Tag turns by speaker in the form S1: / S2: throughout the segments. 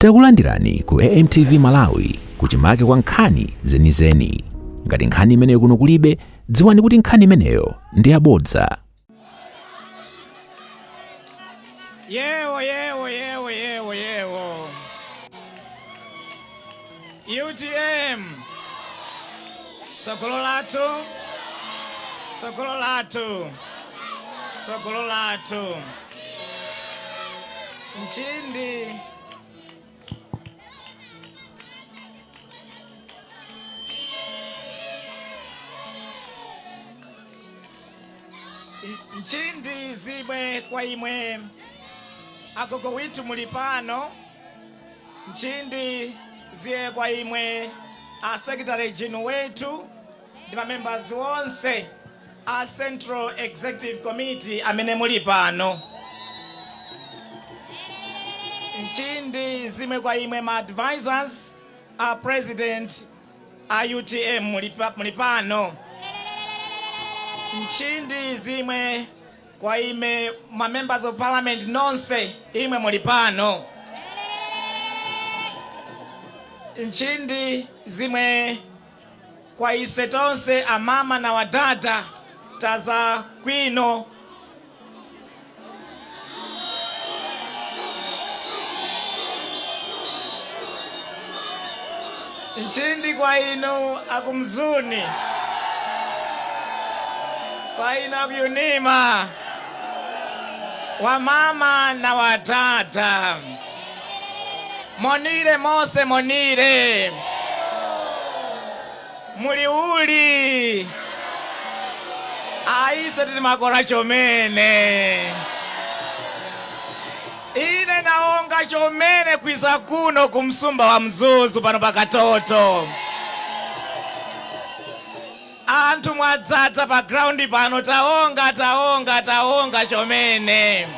S1: Takulandirani ku AMTV Malawi kuchimake kwa nkhani zenizeni. Ngati nkhani imeneyo kuno kulibe, dziwani kuti nkhani imeneyo ndi yabodza.
S2: Yewo UTM Sokolo latu Nchindi zimwe kwa imwe agogo witu mulipano. Nchindi ziye kwa imwe a secretary general wetu ndi members wonse a Central Executive Committee amene mulipano. Nchindi zimwe kwa imwe ma advisors a president a UTM mulipano. Nchindi zimwe kwa ime ma members of parliament nonse imwe mulipano. Nchindi zimwe kwa ise tonse amama na wadada taza kwino. Nchindi kwa inu akumzuni, kwa inu akuyunima, wa mama na wadada. Monire mose monire, muliuli, aise titi makora chomene. Ine naonga chomene kwiza kuno kumsumba wa Mzuzu pano pakatoto. Antu mwadzadza pa ground pano taonga chomene.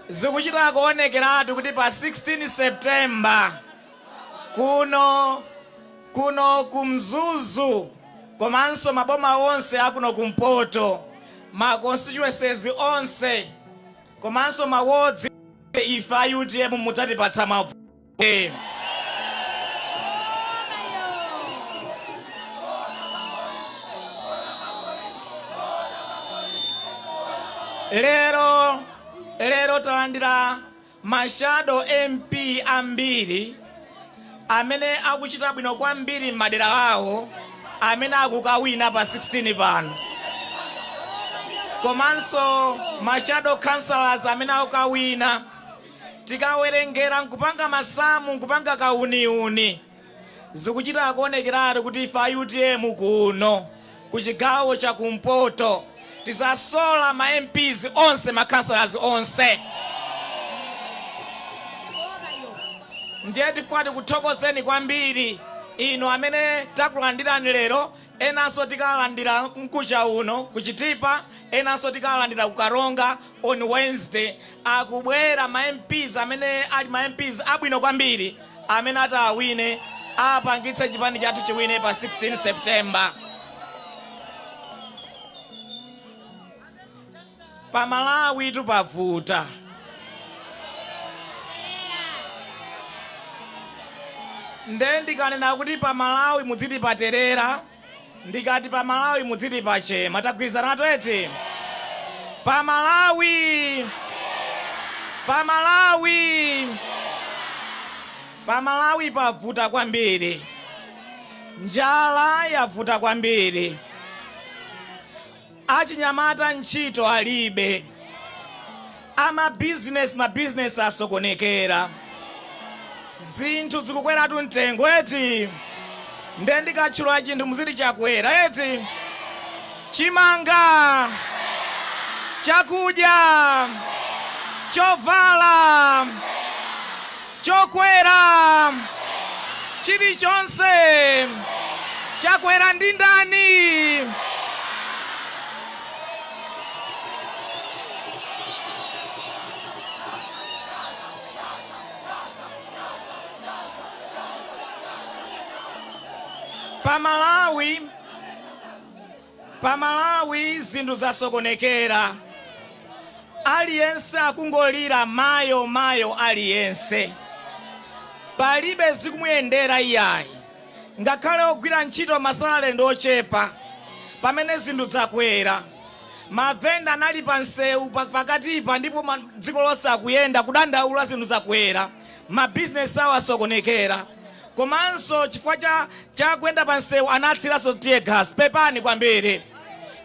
S2: Zikuchita kuonekeratu kuti pa 16 September kuno kumzuzu komanso maboma onse akuno kumpoto, ma constituencies onse komanso ma wards ifa UTM mudzatipatsa mavu. Lero talandira mashado MP ambiri amene akuchita bwino kwambiri m'madera awo amene akukawina pa 16 pano. Komanso mashado councillors amene akukawina tikawerengera nkupanga masamu nkupanga kauniuni. Zikuchita kuonekeratu kuti ifa UTM kuno kuchigawo cha kumpoto tizasola ma MPs onse, ma councillors onse. Ndiye tifuna kuthokozeni kwambiri ino amene takulandirani lero, enanso tikalandira mkucha uno kuchitipa, enanso tikalandira kukaronga on Wednesday. Akubwera ma MPs amene ali ma MPs abwino kwambiri amene atawine apangitse chipani chathu chiwine pa 16 September. Pa Malawi tupavuta. Nde ndikanena kuti pa Malawi mudziti paterera, ndikati pa Malawi mudziti pachema. Tagwirizana twete? Pa Malawi pavuta kwambiri. Njala yavuta kwambiri. Achinyamata ntchito alibe. Ma business asokonekera. Zinthu zikukweratu mtengo eti. Nde ndikatchula chinthu muziti chakwera eti. Chimanga, chakudya, chovala, chokwera, chilichonse chakwera ndi ndani. Pa Malawi zinthu zasokonekera. aliyense akungolira mayo mayo aliyense. Palibe zikumuyendera iyayi. Ngakhale ogwira ntchito masalale ndochepa. Pamene zinthu zakwera. Mavenda anali pansewu pakatipa ndipo dziko lonse akuyenda kudandaula zinthu zakwera. Mabizinesi awo asokonekera. Komanso chifukwa cha kuyenda pansewu anatsiranso tear gas. Pepani kwambiri.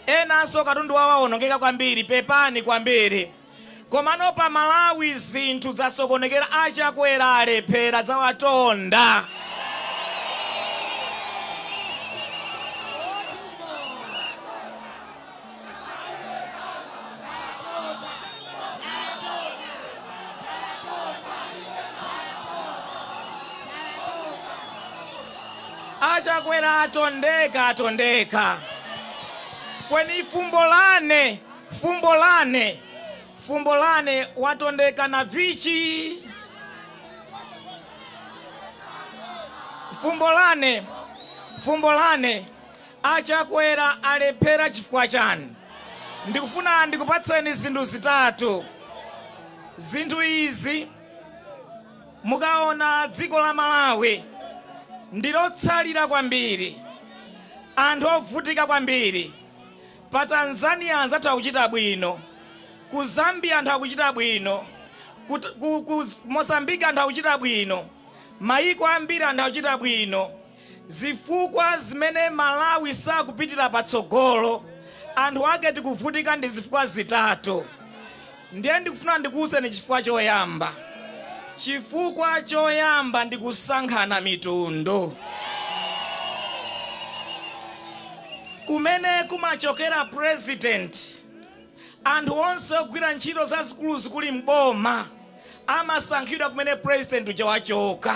S2: Enanso katundu wawo awonongeka kwambiri. Pepani kwambiri. Komano pa Malawi zinthu zasokonekera achakwera alephera zawatonda. Achakwera atondeka. Kweni fumbo lane watondeka na vichi. Fumbo lane achakwera alephera chifukwa chani. Ndikufuna ndikupatseni zinthu zitatu. Zinthu izi mukaona dziko la Malawi ndilotsalira kwambiri. Anthu ovutika kwambiri. Pa Tanzania anzathu akuchita bwino. Ku Zambia anthu akuchita bwino. Ku Mozambique anthu akuchita bwino. Maiko ambiri anthu akuchita bwino. Zifukwa zimene Malawi sakupitira patsogolo. Anthu ake tikuvutika ndi zifukwa zitatu. Ndiye ndikufuna ndikuwuzeni chifukwa choyamba. Chifukwa choyamba ndikusankhana mitundu. Kumene kumachokera president, anthu onse ogwira ntchito zazikulu zikuli mboma amasankhidwa kumene president uja wachoka.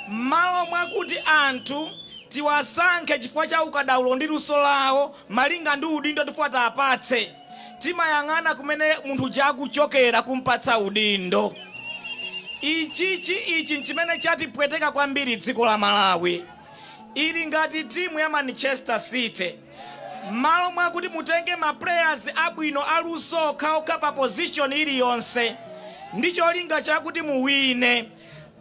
S2: Malo mwakuti anthu tiwasankhe chifukwa cha ukadaulo ndi luso lawo malinga ndi udindo tifuna apatse, timayang'ana kumene munthu chakuchokera kumpatsa udindo. Ichi nchimene chatipweteka kwambiri dziko la Malawi. Ili ngati timu ya Manchester City. Malo mwakuti mutenge ma players abwino aluso okha pa position iliyonse. Ndicho linga chakuti muwine.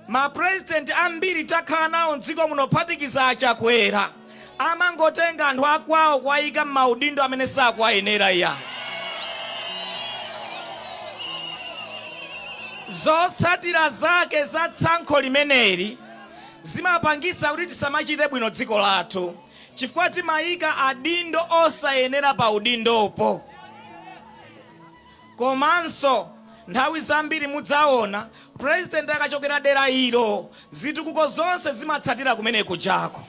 S2: Ma president ambiri takhala nawo mdziko muno phatikiza achakwera. Amangotenga anthu akwawo kwayika m'maudindo amene sakwayenera iya. Zotsatira zake za tsankho limeneli zimapangisa kuti tisamachite bwino dziko lathu. Chifukwa timayika adindo osayenera pa udindopo. Komanso nthawi zambiri mudzaona president akachokera dera ilo zitukuko zonse zimatsatira kumene kujako.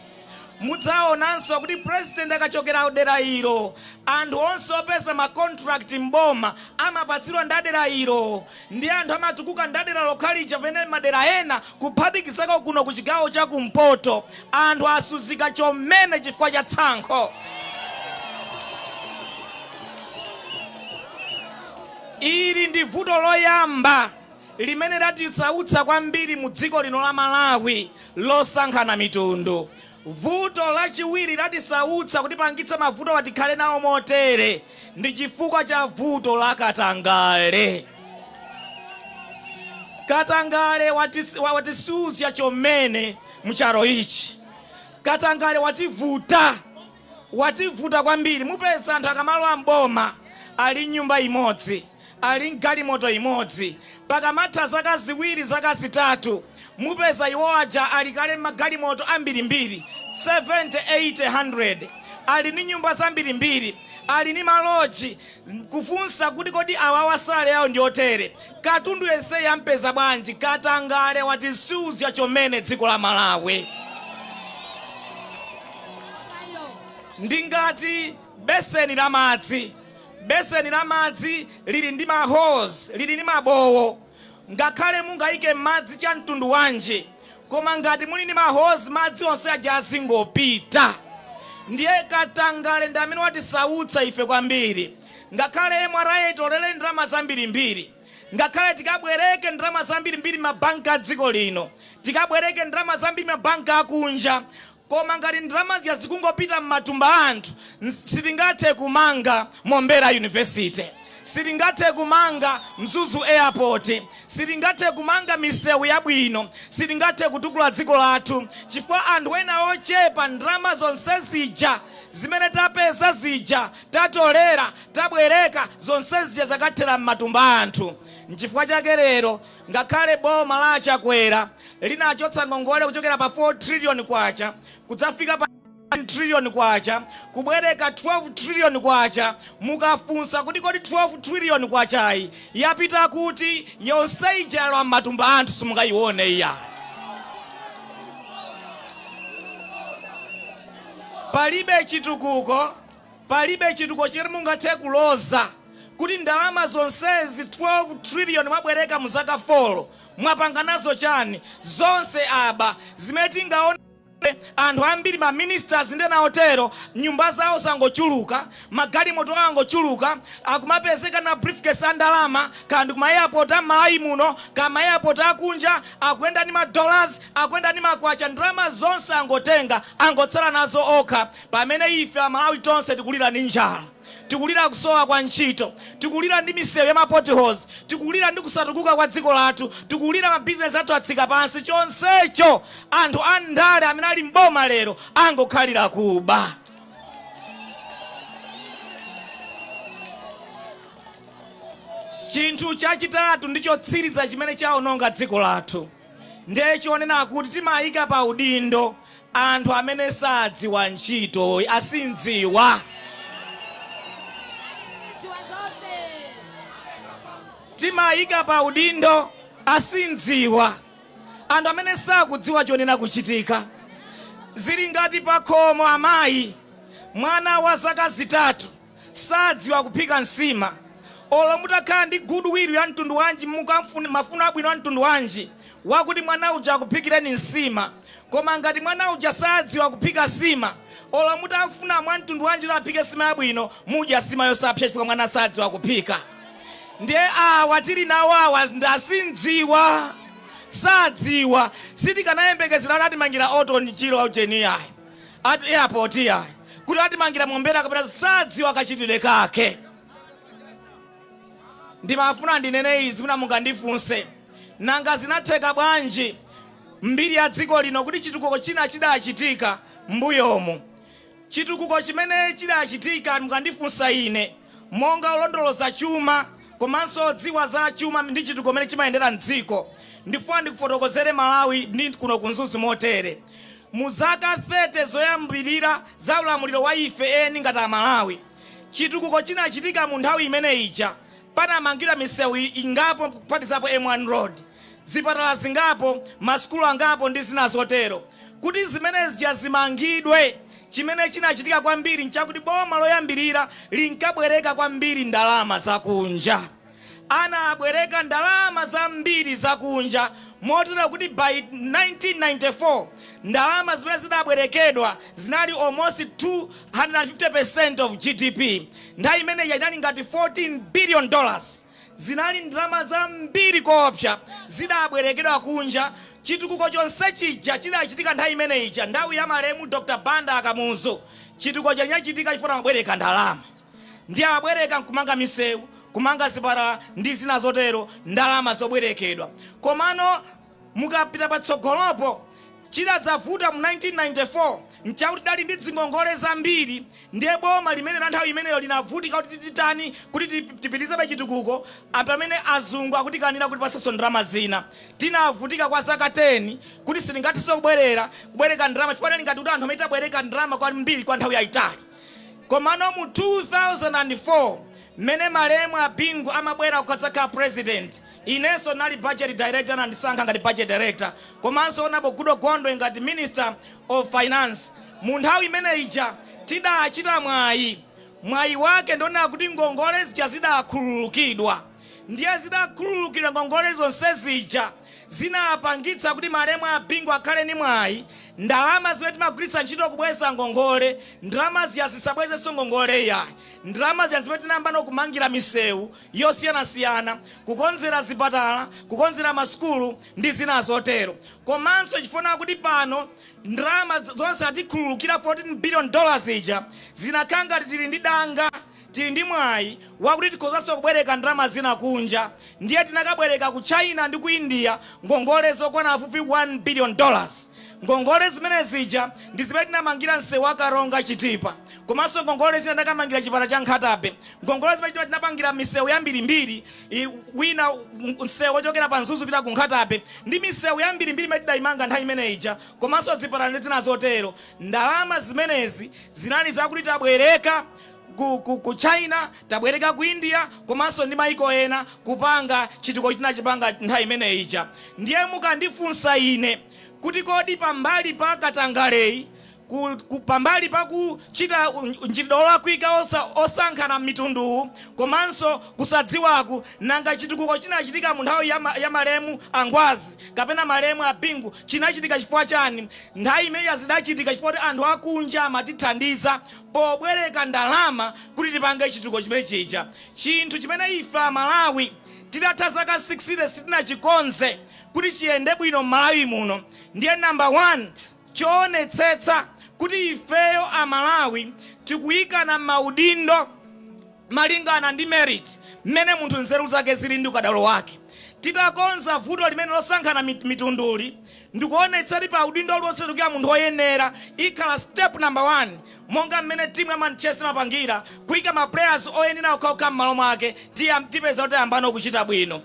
S2: Mudzaonanso kuti president akachokera dera ilo anthu onse opeza ma contract mboma amapatsidwa ndadera ilo. Ndi anthu amatukuka ndadera lokhalija pene madera ena kuphatikizako kuno kuchigawo cha kumpoto. Anthu asuzika chomene chifukwa cha tsankho. Ili ndi vuto loyamba limene latitsautsa kwambiri mu dziko lino la Malawi losankhana mitundu. Vuto lachiwiri latisautsa kuti pangitsa mavuto watikhale nawo motere ndi chifukwa cha vuto la katangale. Katangale watisuzya chomene mcharo ichi. Katangale wativuta kwambiri. Mupeza anthu akamalowa mboma ali nyumba imodzi, ali galimoto imodzi, pakamatha zaka ziwiri zaka zitatu mupeza iwo aja alikale magalimoto ambirimbiri 70, 80, 100. Ali ni nyumba zambirimbiri, ali ni maloji. Kufunsa kuti kodi awawa sale yao ndiotere. Katundu yense yampeza bwanji. Katangale watisuzya chomene dziko la Malawi. Ndingati beseni la madzi. Beseni la madzi lili ndi hose, lili ndi mabowo. Ngakhale mungaike madzi cha mtundu wanje, koma ngati muli ndi hose madzi onse aja azingopita. Ndiye katangale ndi amene watisautsa ife kwambiri. Ngakhale MRA itolere ndalama zambirimbiri. Ngakhale tikabwereke ndalama zambirimbiri mabanka a dziko lino. Tikabwereke ndalama zambiri mabanka akunja. Koma ngati ndalama zikungopita m'matumba anthu sitingathe kumanga Mombera University. sitingathe kumanga Mzuzu Airport, sitingathe kumanga misewu yabwino, sitingathe kutukula dziko lathu chifukwa anthu ena ochepa ndalama zonse zija zimene tapeza zija tatolera tabwereka zonse zija zakathera m'matumba anthu. Nchifukwa chake lero ngakhale boma la Chakwera linachotsa ngongole kuchokera pa 4 trillion kwacha kudzafika pa trillion kwacha kubwereka 12 trillion kwacha, mukafunsa kuti kodi 12 trillion kwachayi yapita kuti yonse ijalo m'matumba anthu simungayione iya. Palibe chitukuko chiri mungathe kuloza kuti ndalama zonsezi 12 trillion mwabwereka mu zaka 4 mwapanga nazo chani? Zonse aba zimene tingaone anthu ambiri ma ministers ndi naotero nyumba zawo zangochuluka, magalimoto angochuluka, akumapezeka na briefcase andalama kandi kuma airport amalawi muno kama airport akunja akuyenda ndi ma dollars, akuyenda ndi makwacha, ndalama zonse angotenga angotsala nazo okha, pamene ife amalawi tonse tikulira ndi njala, tikulira kusowa kwa ntchito, tikulira ndi misewu ya potholes, tikulira ndi kusatukuka kwa dziko lathu, tikulira ma business athu atsika pansi. Chonsecho anthu andale amene ali mboma lero angokhalira kuba. Chinthu chachitatu ndicho tsiriza chimene chaononga dziko lathu ndiye chionena kuti timayika pa udindo anthu amene sadziwa ntchito, asindziwa. Timayika pa udindo asindziwa, anthu amene sakudziwa chonena kuchitika. Zili ngati pa khomo amayi, mwana wa zaka zitatu sadziwa kuphika nsima, olo mutakhala ndi goodwill ya mtundu wanji, mafuno abwino a mtundu wanji wakuti mwana uja akuphikireni nsima, koma ngati mwana uja sadziwa kuphika sima, olo mutafuna mwa mtundu wanji aphike sima yabwino, mudya sima yosapsa chifukwa mwana sadziwa kuphika. Ndiye awa tili nawo awa ndasindziwa, sadziwa. Sitikanayembekezera ati mangira auto nchilo au jeni yayi ati airport yayi kuti ati mangira mombera kapena sadziwa kachitire kake. Ndimafuna ndinene izi kuna mungandifunse nanga zinatheka bwanji mbiri ya dziko lino kuti chitukuko china chidachitika mbuyomo. Chitukuko chimene chidachitika mungandifunsa ine monga ulondoloza chuma komanso dziwa za chuma ndi chitukuko chimene chimayendera mdziko. Ndifuna ndikufotokozere Malawi ndi kuno ku Mzuzu motere. Mu zaka 30 zoyambirira za ulamuliro wa ife eni ngati Malawi, chitukuko chinachitika mu nthawi imene ija panamangidwa misewu ingapo kupatizapo M1 road, zipatala zingapo, maskulu angapo ndi zina zotero. Kuti zimene zimangidwe, chimene chinachitika kwambiri nchakuti boma loyambirira linkabwereka kwambiri ndalama zakunja. Anabwereka ndalama zambiri zakunja motero kuti by 1994 ndalama zimene zinabwerekedwa zinali almost 250% of GDP. Nthawi imene inali ngati $14 billion. Zinali ndalama zambiri koopsa zidabwerekedwa kunja. Chitukuko chonse chija chidachitika nthawi imene ija nthawi ya malemu Dr. Banda Akamuzo. Chitukuko chinachitika chifukwa mabwereka ndalama, ndiye abwereka kumanga misewu, kumanga zipatala ndi zina zotero, ndalama zobwerekedwa. Komano mukapita patsogolopo chidadzavuta mu 1994 nchakuti dali ndi zingongole zambiri, ndiye boma limene nthawi imeneyo linavutika kuti titani kuti tipitize chitukuko pamene azungu akuti kanena kuti pasaso ndalama zina. Tinavutika kwa zaka 10 kuti sitingathiso kubwereka ndalama chifukwa ngati kuti anthu amene abwereka ndalama kwambiri kwa nthawi yayitali. Komano mu 2004 mene malemu abingu amabwera kukhazaka president, inenso nali budget director na ndisankha ngati budget director, komanso onapo Gudo Gondwe ngati minister of finance. Mu nthawi imene ija tidachita mwayi wake ndona kuti ngongole zija zidakhululukidwa. Ndiye zidakhululukidwa ngongole zonse zija zinapangitsa kuti malemu abingu akhale ni mwayi. Ndalama zimene timagwiritsa ntchito kubweza ngongole, ndalama zisabwezenso ngongole yayi. Ndalama zimene tinayamba kumangira misewu yosiyanasiyana, kukonzera zipatala, kukonzera maskulu ndi zina zotero. Komanso chifuna kuti pano ndalama zonse atikhululukira $14 billion ija zinakhanga tili ndi danga tili ndi mwayi wakuti tikhozanso kubwereka ndalama zina kunja. Ndiye tinakabwereka ku China ndi ku India ngongole zokwana pafupi $1 billion. Ngongole zimene zija ndi zimene tinamangira msewu wa Karonga Chitipa, komanso ngongole zina tinamangira chipata cha Nkhatabe. Ngongole zimene tinapangira misewu yambirimbiri, wina msewu ochokera pa Mzuzu pita ku Nkhatabe, ndi misewu yambirimbiri imene tidayimanga nthawi imene ija, komanso zipata ndi zina zotero. Ndalama zimenezi zinali zakuti tabwereka ku China, tabwereka ku India, komanso ndi maiko ena kupanga chituko tinachipanga nthawi imene ija. Ndiye mukandifunsa ine kuti kodi pambali pa katangaleyi, pambali pa kuchita njidolo kuika osankhana mitundu, komanso kusadziwaku, nanga chitukuko chinachitika mu nthawi ya malemu Angwazi kapena malemu Abingu chinachitika chifukwa chani? Nthawi imene zidachitika chifukwa kuti anthu akunja amatithandiza pobwereka ndalama kuti tipange chitukuko chimene chija. Chinthu chimene ife Amalawi titatha zaka 60 sitinachikonze kuti chiyende bwino Malawi muno. Ndiye number 1 choonetsetsa kuti ifeyo Amalawi tikuyikana maudindo malingana ndi merit mmene munthu nzeru zake zili ndi ukadaulo wake. Titakonza vuto limene losankhana mitunduli, ndikuonetsati pa udindo lonse tukuya munthu oyenera, ikhala step number 1, monga mmene timu ya Manchester mapangira kuyika ma players oyenera okhaokha m'malo mwake, tipeza kuti ayambano kuchita bwino.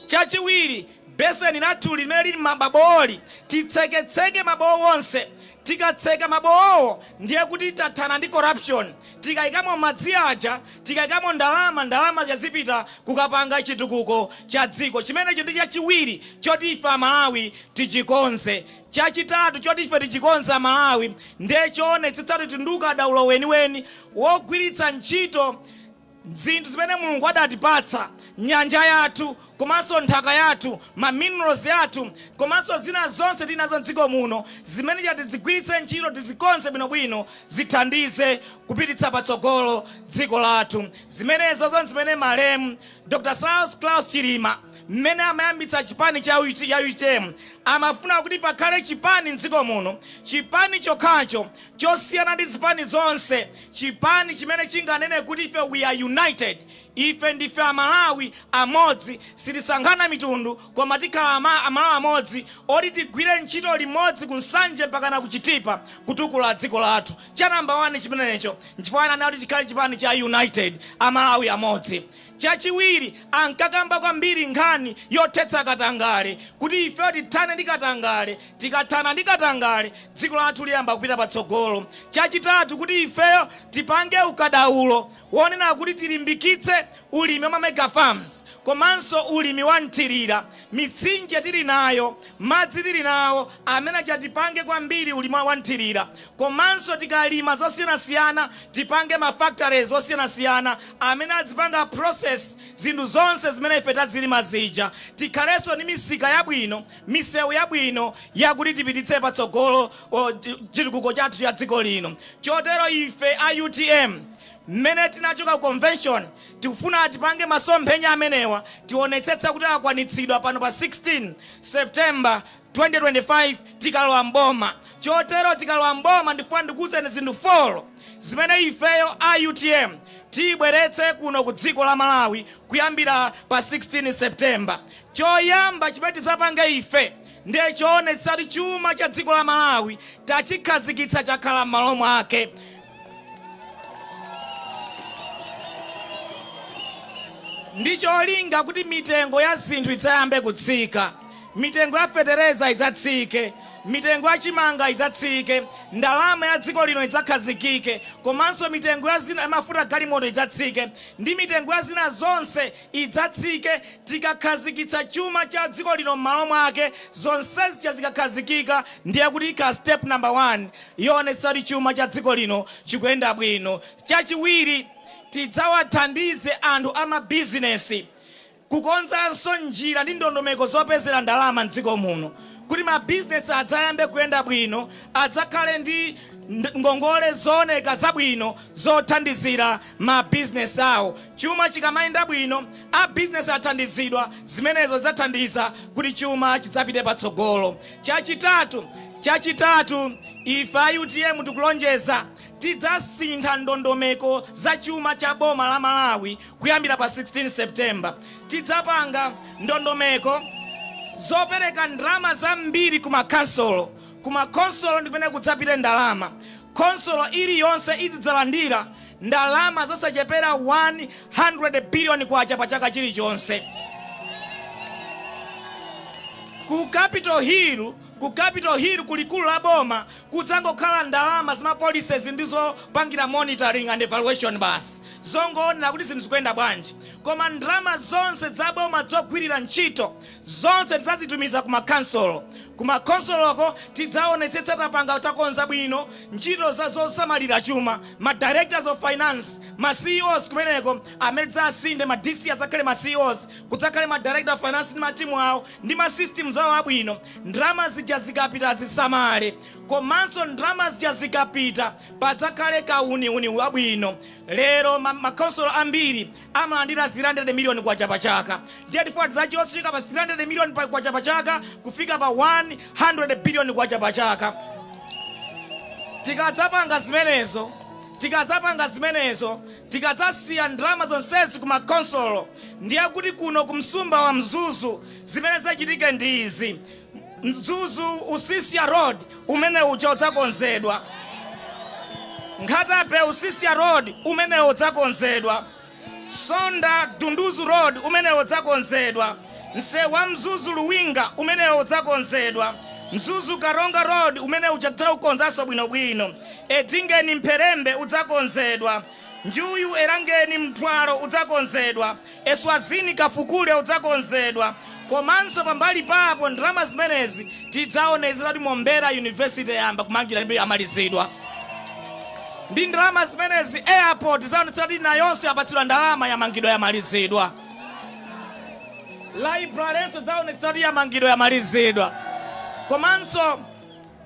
S2: Chachiwiri beseni lathu limene lili mababoli, titseketseke mabowo onse. Tikatseka mabowo ndiye kuti tathana ndi corruption. Tikayikamo madzi aja, tikayikamo ndalama zazipita kukapanga chitukuko cha dziko. Chimenecho ndi chachiwiri choti ife Amalawi tichikonze. Chachitatu choti ife tichikonza Amalawi ndiye choonetsetsa kuti ndi ukadaulo weniweni wogwiritsa ntchito zinthu zimene Mulungu adatipatsa, nyanja yathu, komanso nthaka yathu, ma minerals yathu, komanso zina zonse tinazo m'dziko muno, zimene chati zigwiritse ntchito, tizikonze bwinobwino, zithandize kupititsa patsogolo dziko lathu. Zimenezo zonse zimene malemu Dr. Klaus Chilima mmene amayambitsa chipani cha UTM amafuna kuti pakhale chipani m'dziko muno, chipani chokhacho chosiyana ndi zipani zonse, chipani chimene chinganene kuti ife we are united, ife ndife Amalawi amodzi, sitisankhana mitundu, koma tikhala Amalawi amodzi oti tigwire ntchito limodzi kunsanje mpakana kuchitipa kutukula dziko lathu. Cha number 1 chimenecho nchifukwa kuti chikhale chipani cha united, Amalawi amodzi. Chachiwiri ankakamba kwambiri nkhani yothetsa katangale, kuti ife tithane ndi katangale, tikathana ndi katangale dziko lathu liyamba kupita patsogolo. Chachitatu kuti ifeyo tipange ukadaulo wonena kuti tilimbikitse ulimi wa mega farms, komanso ulimi wa nthirira. Mitsinje tili nayo, madzi tili nawo, amene tipange kwambiri ulimi wa nthirira. Komanso tikalima zosiyanasiyana, tipange ma factories osiyanasiyana amene adzipanga process zinthu zonse zimene ife tazilima zija. Tikhalenso ndi misika yabwino, misewu yabwino yakuti tipititse patsogolo chitukuko chathu cha dziko lino. Chotero ife a UTM mmene tinachoka convention tikufuna tipange masomphenya amenewa, tionetsetsa kuti akwanitsidwa pano pa 16 September 2025 tikalowa mboma. Chotero tikalowa mboma ndifuna ndikuwuzeni zinthu 4 zimene ifeyo a UTM tibweretse kuno ku dziko la Malawi kuyambira pa 16 September. Choyamba chimene tizapange ife ndiye choonetsa kuti chuma cha dziko la Malawi tachikhazikitsa chakhala m'malo mwake. Ndicholinga kuti mitengo ya zinthu idzayambe kutsika, mitengo ya fetereza idzatsike, mitengo ya chimanga idzatsike, ndalama ya dziko lino idzakhazikike, komanso mitengo ya zina mafuta galimoto idzatsike, ndi mitengo ya zina zonse idzatsike. Tikakhazikitsa chuma cha dziko lino m'malo mwake, zonsezi zikakhazikika ndiye kuti ka step number 1 yonetsa kuti chuma cha dziko lino chikuyenda bwino. Chachiwiri tidzawathandize anthu amabizinesi kukonzanso njira ndi ndondomeko zopezera ndalama m'dziko muno, kuti mabizinesi adzayambe kuyenda bwino, adzakhale ndi ngongole zooneka zabwino zothandizira mabizinesi awo. Chuma chikamayenda bwino, a bizinesi athandizidwa, zimenezo zidzathandiza kuti chuma chidzapite patsogolo. Chachitatu ife a UTM tikulonjeza tidzasintha ndondomeko za chuma cha boma la Malawi kuyambira pa 16 September. Tidzapanga ndondomeko zopereka ndalama zambiri kumakhansolo. Kumakonsolo ndi kumene kudzapite ndalama. Konsolo iliyonse izidzalandira ndalama zosachepera 100 billion kwacha pa chaka chilichonse. Ku Capitol Hill kulikulu la boma kudzangokhala ndalama zima policies ndizo pangira monitoring and evaluation basi. Zongoonera kuti zinthu zikuyenda bwanji. Koma ndalama zonse za boma zogwirira ntchito zonse tidzazitumiza kumakhansolo. Kumakonsoloko tidzaonetsetsa tapanga takonza bwino ntchito zosamalira chuma. Ma directors of finance, ma CEOs kumeneko amene tidzasinde ma DC adzakhale ma CEOs, kudzakhale ma director of finance ndi ma timu awo ndi ma systems awo abwino. Ndalama zija zikapita zisamale. Komanso ndalama zija zikapita padzakhale kauniuni wabwino. Lero makonsolo ambiri amalandira 300 million kwacha pa chaka. Ndiye tifuna tidzachosika pa 300 million kwacha pa chaka kufika pa 100 billion kwacha pa chaka. Tikadzapanga zimenezo, tikadzasiya ndalama zonsezi kumakonsolo, ndiye kuti kuno kumsumba wa Mzuzu zimene zachitike ndi izi. Mzuzu Usisia Road umene uja udzakonzedwa. Nkhatape Usisia Road umene udzakonzedwa. Sonda Dunduzu Road umene udzakonzedwa. Msewu wa Mzuzu Luwinga umene udzakonzedwa. Mzuzu Karonga Road umene udzatha kukonzanso bwinobwino. Edingeni Mperembe udzakonzedwa. Njuyu Erangeni Mtwalo udzakonzedwa. Eswazini Kafukule udzakonzedwa. Komanso pambali papo ndalama zimenezi tidzaonetsa kuti Mombera University yamba kumangira ndipo yamalizidwa. Ndi ndalama zimenezi airport tidzaonetsa kuti nayonso yapatsidwa ndalama yamangidwa yamalizidwa. Library tidzaonetsa kuti yamangidwa yamalizidwa. Komanso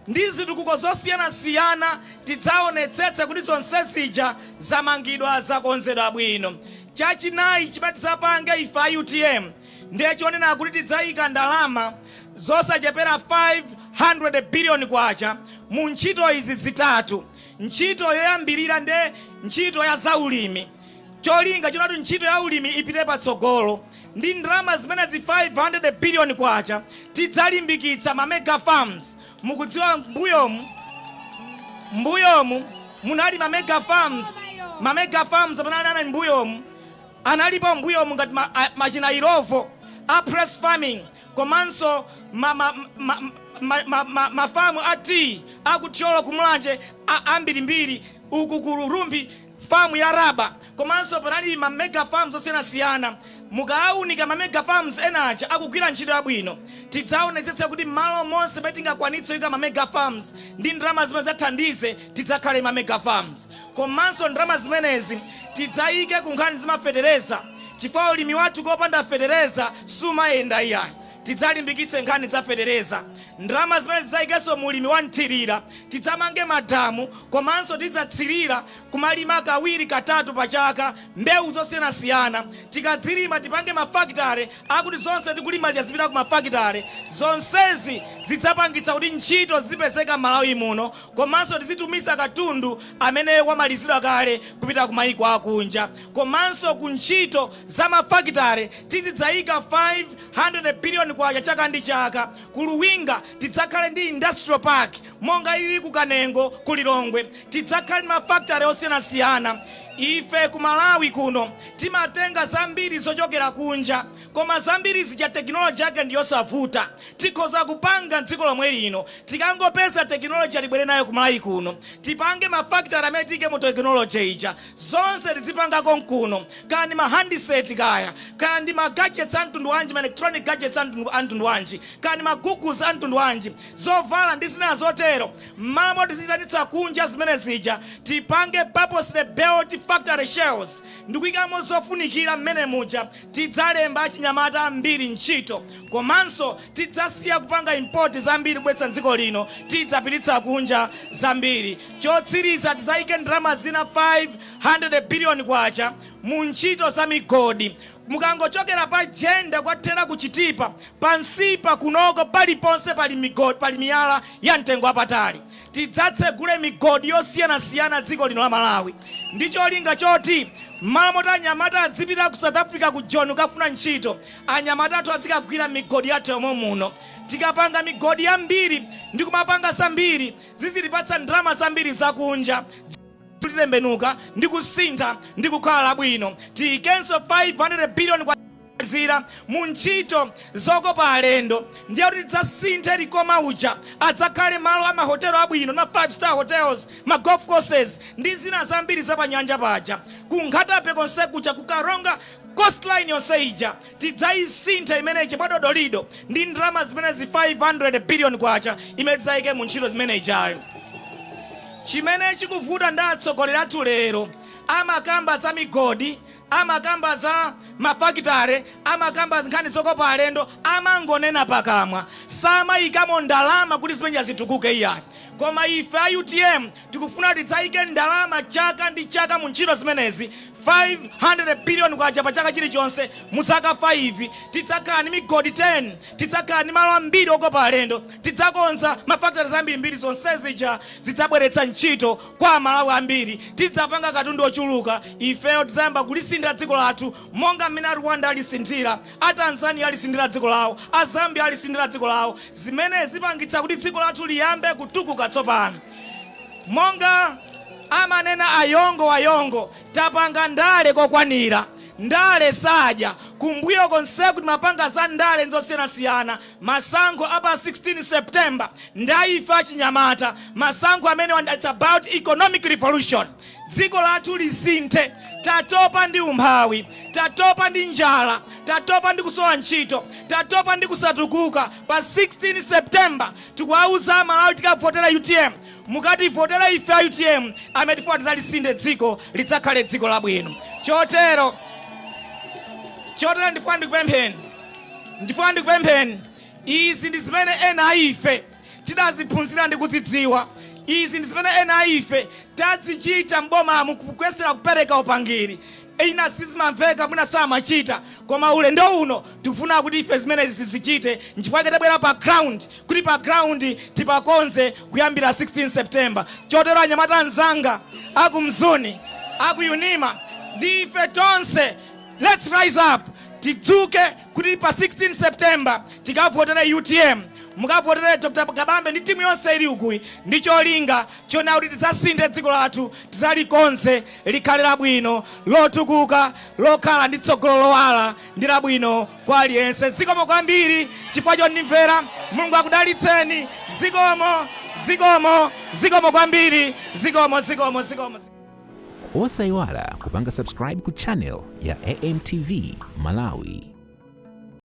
S2: ndi zitukuko zosiyana tidzaonetsetsa kuti zonse zija zamangidwa zakonzedwa bwino. Chachinayi chimene tidzapange ife a UTM ndiye chionena kuti tidzayika ndalama zosachepera 500 billion kwacha mu ntchito izi zitatu. Ntchito yoyambirira ndi ntchito ya zaulimi. Cholinga chonatu ntchito ya ulimi ipite patsogolo. Ndi ndalama zimene zi 500 billion kwacha tidzalimbikitsa ma mega farms. Mukudziwa mbuyomu munali ma mega farms. Ma mega farms apanali mbuyomu. Analipo mbuyomu ngati machina irovo, press farming, komanso mafamu ati akuthyolo kumulanje ambirimbiri uku kulurumbi famu ya raba. Komanso panali ma mega farms osiyanasiyana. Mukaunika ma mega farms enacha akugwira ntchito yabwino. Tidzaonetsetsa kuti malo monse pamene tingakwanitse kuyika ma mega farms ndi ndalama zimene zathandize tidzakhale ma mega farms. Komanso ndalama zimenezi tidzayike ku nkhani zimafetereza. Chifukwa ulimi wathu kopanda fetereza sumayenda iyayi. Tidzalimbikitse nkhani za fetereza. Ndalama zimene tidzayikenso mu ulimi wa nthirira. Tidzamange madamu komanso tidzatsirira kumalima kawiri katatu pa chaka mbewu zosiyanasiyana. Tikadzilima tipange mafakitare akuti zonse tikulima zizipita ku mafakitare. Zonsezi zidzapangitsa kuti ntchito zipezeka Malawi muno komanso tizitumiza katundu amene wamalizidwa kale kupita ku mayiko akunja. Komanso ku ntchito za mafakitare tizidzayika 500 billion kwacha chaka ndi chaka. Ku Luwinga tidzakhale ndi industrial park monga ili ku Kanengo ku Lilongwe. Tidzakhale ndi mafakitare osiyanasiyana. Ife ku Malawi kuno timatenga zambiri zochokera kunja, koma zambiri zija teknoloji yake ndiyosavuta. Tikhoza kupanga dziko lomwe lino. Tikangopeza teknoloji atibwere nayo ku Malawi kuno. Tipange mafakitare amene tike mu teknoloji ija. Zonse tizipangako kuno. Kandi ma handset kaya, kandi ma gadgets antundu wanji, ma electronic gadgets antundu wanji, kandi ma googles antundu wanji. Zovala ndi zina zotero. Mmalo tizitanitsa kunja zimene zija. Tipange purposely built factory shells. Ndikuyikamo zofunikira mmene muja. Tidzalemba achinyamata ambiri ntchito. Komanso tidzasiya kupanga import zambiri kubweretsa dziko lino. Tidzapititsa kunja zambiri. Chotsiriza tidzayike ndalama zina 500 billion kwacha mu ntchito za migodi. Mukangochokera pa jenda kwathera kuchitipa, pansipa kunoko paliponse pali migodi, pali miyala ya mtengo wapatali. Tidzatsegule migodi yosiyanasiyana dziko lino la Malawi. Ndicho linga choti malo moti anyamata adzipita ku South Africa ku John kafuna ntchito, anyamata athu adzikagwira migodi yathu yomwe muno. Tikapanga migodi yambiri ndi kumapanga zambiri, zizilipatsa ndalama zambiri zakunja, titembenuka ndi kusintha ndi kukhala bwino. Tikenso 500 billion kwa zira mu ntchito zokopa alendo, ndiye kuti tidzasinthe likoma uja adzakhale malo amahotelo abwino na 5-star hotels, ma golf courses ndi zina zambiri zapanyanja paja. Kunkhatape konse kuja kukaronga coastline yonse ija tidzayisintha imeneyi padodolido ndi ndalama zimenezi 500 billion kwacha imene tidzayike mu ntchito zimeneyi ijayo. Chimene chikuvuta ndi atsogoleri athu lero, amakamba za migodi, amakamba za mafakitare, amakamba nkhani zokopa alendo, amangonena pakamwa, samayikamo ndalama kuti zimenezi zitukuke iyani. Koma ife a UTM tikufuna tidzayike ndalama chaka ndi chaka mu ntchito zimenezi 500 billion kwacha pa chaka chilichonse. Mu zaka 5 tidzakhala ni migodi 10, tidzakhala ni malo ambiri okopa alendo, tidzakonza mafakitare zambirimbiri zonsezi ija zidzabweretsa ntchito kwa Malawi ambiri, tidzapanga katundu ochuluka. Ifeyo tidzayamba kulisindira dziko lathu monga mmene a Rwanda alisinthira, a Tanzania alisindira dziko lawo, a Zambia alisindira dziko lawo. Zimene zipangitsa kuti dziko lathu liyambe kutukuka tsopano. Monga amanena ayongo, tapanga ndale kokwanira, ndale sadya. Kumbuyo konse kuti mapanga za ndale nzosiyanasiyana, masankho apa 16 September ndaifa chinyamata, masankho amene it's about economic revolution. Dziko lathu lisinthe, tatopa ndi umphawi, tatopa ndi njala, tatopa ndi kusowa ntchito, tatopa ndi kusatukuka. Pa 16 September tikuwauza Malawi tikavotera UTM, mukati votera ife a UTM amene tifuna tidzalisinthe dziko lidzakhale dziko labwino. Chotero ndifuna ndikupempheni, izi ndi zimene ena ife tidaziphunzira ndi kuzidziwa. Izi ndi zimene ena ife tazichita m'bomamu kukwesera kupereka upangiri. Ina sizimamveka mwina samachita, koma ulendo uno tikufuna kuti ife zimenezi tizichite. Nchifukwa tibwera pa ground, kuti pa ground tipakonze kuyambira 16 September. Chotero anyamata anzanga aku Mzuni, aku Unima, ndi ife tonse, let's rise up, tidzuke kuti pa 16 September tikavotera UTM, mukavotera Dr. Kabambe ndi timu yonse ili ukui. Ndicho linga chona kuti tidzasinthe dziko lathu, tidzalikonze likhale labwino, lotukuka, lokhala ndi tsogolo lowala ndi labwino kwa aliyense. Zikomo kwambiri chifukwa chondimvera. Mulungu akudalitseni. Zikomo kwambiri. Zikomo.
S1: Osayiwala kupanga subscribe ku channel ya AMTV Malawi.